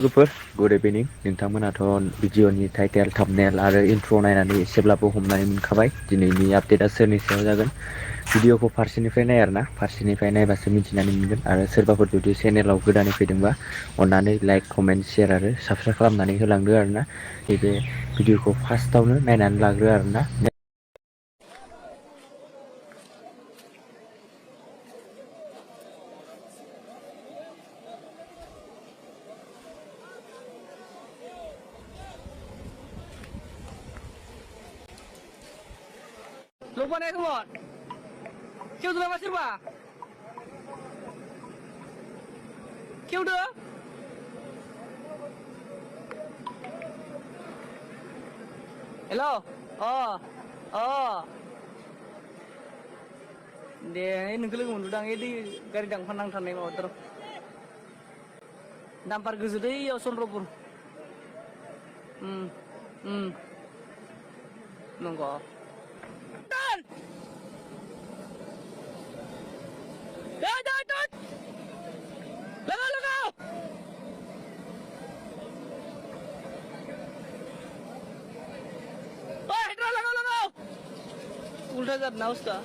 लोगोफोर good evening नोंथांमोनाथ' भिडिअ'नि title thumbnail आरो इन्ट्र' नायनानै एसेब्लाबो हमनानै मोनखाबाय दिनैनि आपडेटआ सोरनि सायाव जागोन भिडिअ'खौ फारसेनिफ्राय नाय आरोना फारसेनिफ्राय नायबासो मिथिनानै मोनगोन आरो सोरबाफोर जुदि चेनेलाव गोदानै फैदोंबा अननानै लाइक कमेन्ट शेयार आरो साबसक्राइब खालामनानै होलांदो आरोना नैबे भिडिअ'खौ फार्स्टआवनो नायनानै लाग्रो आरोना Lupa naik semua. Kêu udah masih pak? Kêu udah? Hello. Oh. Oh. Dia ini nunggu mundang ini gari dang panang tanah mau terus. Dampar gede ya sonropur. Nunggu. उल्टा जाना उसका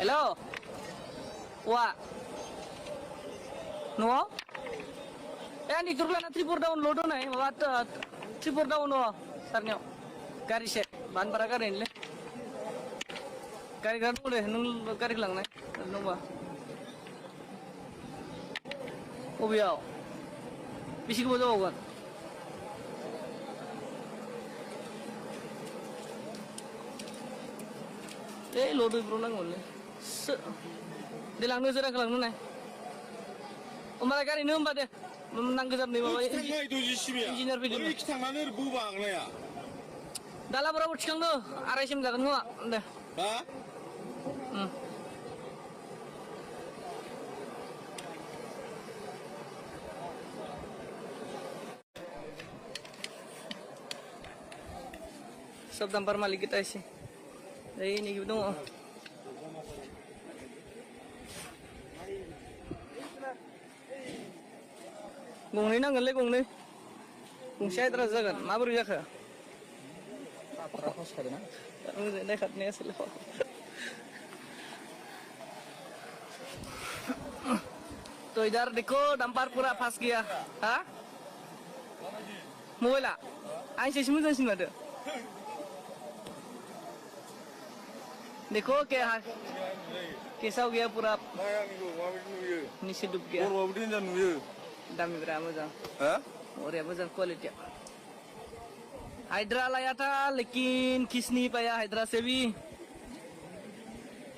hello wah no ini turun tripur down load naik wat tripur down no sarnyo gari set ban para karin le gari kan boleh nung gari lang naik nung ba Obiao, bisik bodo kan? Lodo berulang boleh. Di langit sudah kelang mana? Umar kali ini umpat deh, menang kejar nih bawa. Engineer video. Dalam berapa cikang tuh? Arasim jangan gua, deh. Sob dampar malik kita sih. Ini gitu dong. Gong ini nanggal le gong ini. Gong saya terus jagan. Ma baru jaga. Terus kada na? Terus dekat nih asal. तो इधर देखो dumper पूरा फंस गया हाँ mobile आई से सिमुल सिमुल दे देखो क्या कैसा हो गया पूरा नीचे डूब गया दामी berapa mजा और ये मजा क्वालिटी हाइड्रा लाया था लेकिन खींच नहीं पाया हाइड्रा से भी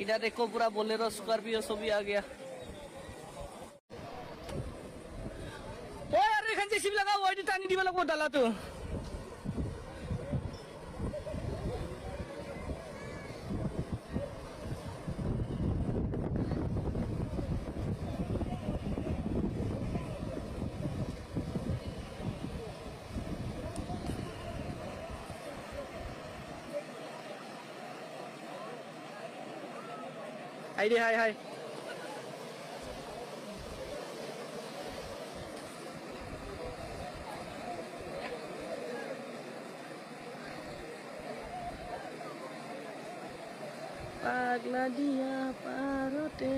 इधर देखो पूरा बोलेरो स्कॉर्पियो सब भी आ गया kan JCB lagi awal di tani di mana kau dalam tu. Hai di hai. Pagla dia parote.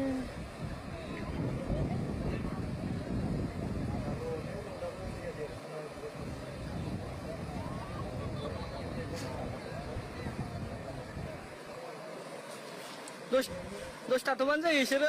Dos tatuan saya sih.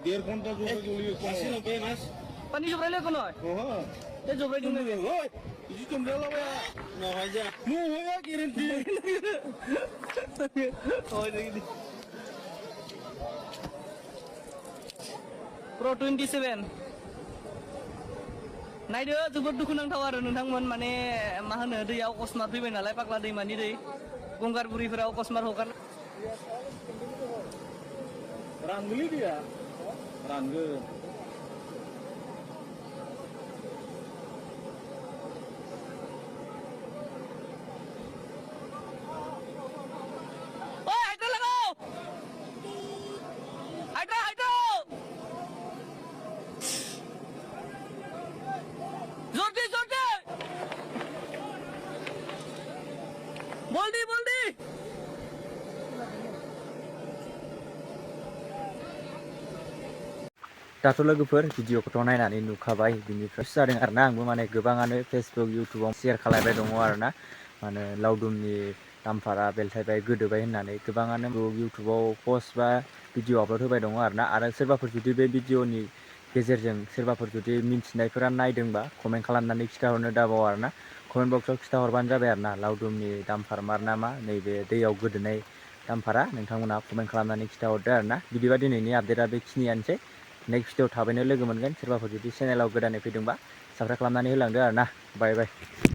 देर घंटा जो पानी जो ले को नय ए जो ले जो ले इजी तुम ले लो Mau aja. Mau ya kirim di. Oh ini. Pro 27 नायदो जोबोद दुखुनांथाव आरो नोंथांमोन माने मा होनो दैयाव अकस्मात फैबाय नालाय पाग्ला दैमानि दै गंगार बुरिफोरा अकस्मात हगार Ranggeli dia. Ranggel. ओइ हाइड्रा लगाओ हाइड्रा हाइड्रा जल्दी जल्दी बोल दी दाथ' लोगोफोर भिडिअखौथ' नायनानै नुखाबाय बिनिफ्राय जादों आरोना आंबो माने गोबाङानो फेसबुक इउटुबाव शेयार खालामबाय दङ आरोना माने लावदुमनि दामफारा बेलथायबाय गोदोबाय होननानै गोबाङानो इउटुबाव पस्ट बा भिडिअ आपल'ड होबाय दङ आरो सोरबाफोर जुदि बे भिडिअनि गेजेरजों सोरबाफोर जुदि मिन्थिनायफोरा नायदोंबा कमेन्ट खालामनानै खिथाहरनो दाबाव आरोना कमेन्ट बक्सआव खिथाहरबानो जाबाय आरोना लावदुमनि दामफार मार ना मा नैबे दैयाव गोदोनाय दामफारा नोंथांमोना कमेन्ट खालामनानै खिथाहरदो आरोना बिदिबा दिनैनि आपडेटआ बेखिनियानोसै नेक्स्ट भिडिअ थाबैनो लोगो मोनगोन सोरबाफोर जुदि चेनेलाव गोदानै फैदोंबा साबस्क्राइब खालामनानै होलांदो आरोना बाय बाय